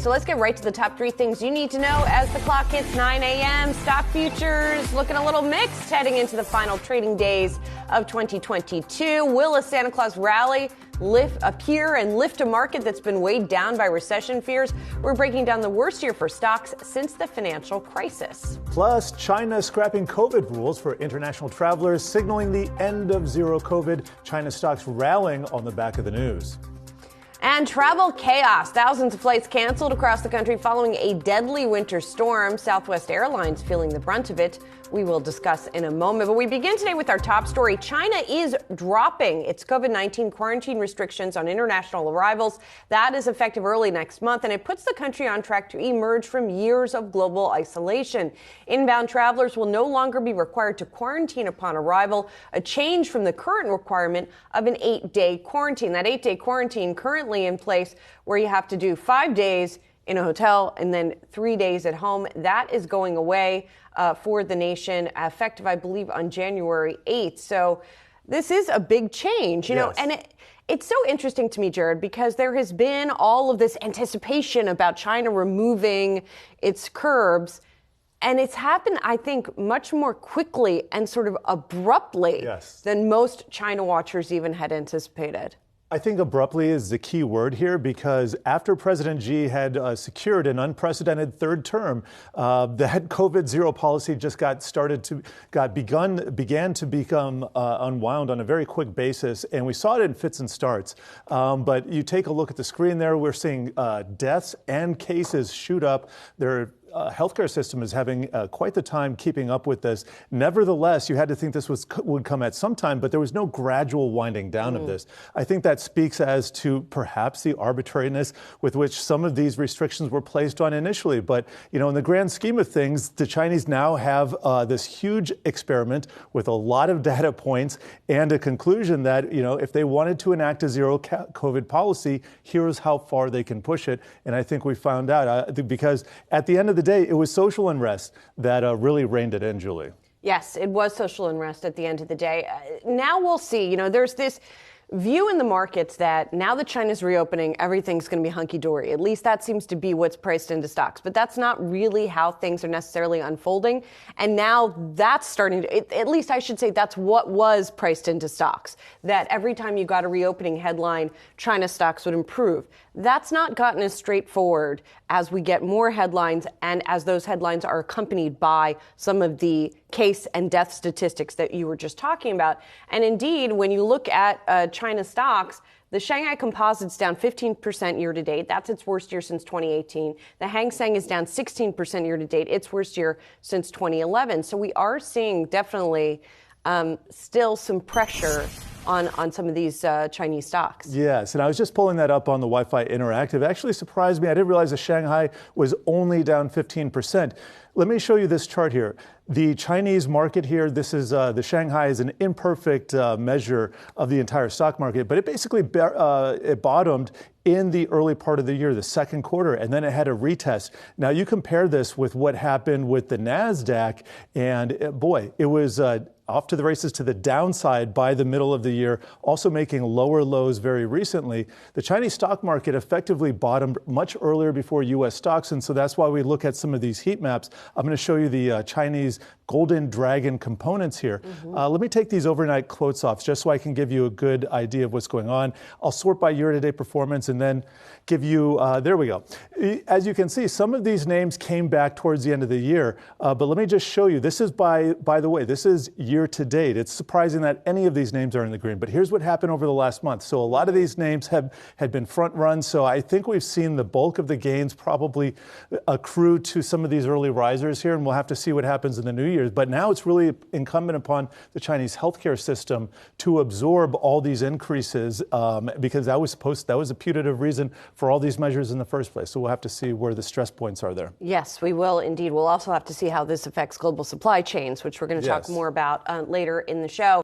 So let's get right to the top three things you need to know as the clock hits 9 a.m. Stock futures looking a little mixed heading into the final trading days of 2022. Will a Santa Claus rally appear and lift a market that's been weighed down by recession fears? We're breaking down the worst year for stocks since the financial crisis. Plus, China scrapping COVID rules for international travelers, signaling the end of zero COVID. China stocks rallying on the back of the news. And travel chaos. Thousands of flights canceled across the country following a deadly winter storm. Southwest Airlines feeling the brunt of it. We will discuss in a moment. But we begin today with our top story. China is dropping its COVID-19 quarantine restrictions on international arrivals. That is effective early next month, and it puts the country on track to emerge from years of global isolation. Inbound travelers will no longer be required to quarantine upon arrival, a change from the current requirement of an 8-day quarantine. That 8-day quarantine currently in place where you have to do 5 days in a hotel and then 3 days at home. That is going away for the nation, effective, I believe, on January 8th. So this is a big change, you know, and it's so interesting to me, Jared, because there has been all of this anticipation about China removing its curbs. And it's happened, I think, much more quickly and sort of abruptly than most China watchers even had anticipated. I think abruptly is the key word here, because after President Xi had secured an unprecedented third term, that COVID zero policy just began to become unwound on a very quick basis, and we saw it in fits and starts. But you take a look at the screen there, we're seeing deaths and cases shoot up. Healthcare system is having quite the time keeping up with this. Nevertheless, you had to think this would come at some time, but there was no gradual winding down of this. I think that speaks as to perhaps the arbitrariness with which some of these restrictions were placed on initially. But, you know, in the grand scheme of things, the Chinese now have this huge experiment with a lot of data points and a conclusion that, you know, if they wanted to enact a zero COVID policy, here's how far they can push it. And I think we found out because at the end of the day, it was social unrest that really reined it in, Julie. Yes, it was social unrest at the end of the day. Now we'll see. You know, there's this view in the markets that now that China's reopening, everything's going to be hunky-dory. At least that seems to be what's priced into stocks. But that's not really how things are necessarily unfolding. And now that's starting to, at least I should say that's what was priced into stocks, that every time you got a reopening headline, China stocks would improve. That's not gotten as straightforward as we get more headlines and as those headlines are accompanied by some of the case and death statistics that you were just talking about. And indeed, when you look at China stocks, the Shanghai Composite's down 15% year to date. That's its worst year since 2018. The Hang Seng is down 16% year to date, its worst year since 2011. So we are seeing definitely still some pressure on some of these Chinese stocks. Yes, and I was just pulling that up on the Wi-Fi Interactive. It actually surprised me. I didn't realize the Shanghai was only down 15%. Let me show you this chart here. The Chinese market here, this is the Shanghai is an imperfect measure of the entire stock market, but it basically it bottomed in the early part of the year, the second quarter, and then it had a retest. Now you compare this with what happened with the NASDAQ, and it was off to the races to the downside by the middle of the year, also making lower lows very recently. The Chinese stock market effectively bottomed much earlier before U.S. stocks, and so that's why we look at some of these heat maps. I'm going to show you the Chinese golden dragon components here. Let me take these overnight quotes off just so I can give you a good idea of what's going on. I'll sort by year-to-date performance and then give you, there we go. As you can see, some of these names came back towards the end of the year, but let me just show you. This is, by the way, this is year-to-date. It's surprising that any of these names are in the green, but here's what happened over the last month. So a lot of these names had been front run, so I think we've seen the bulk of the gains probably accrue to some of these early risers here, and we'll have to see what happens in the new year. But now it's really incumbent upon the Chinese healthcare system to absorb all these increases because that was a putative reason for all these measures in the first place. So we'll have to see where the stress points are there. Yes, we will indeed. We'll also have to see how this affects global supply chains, which we're going to talk more about later in the show.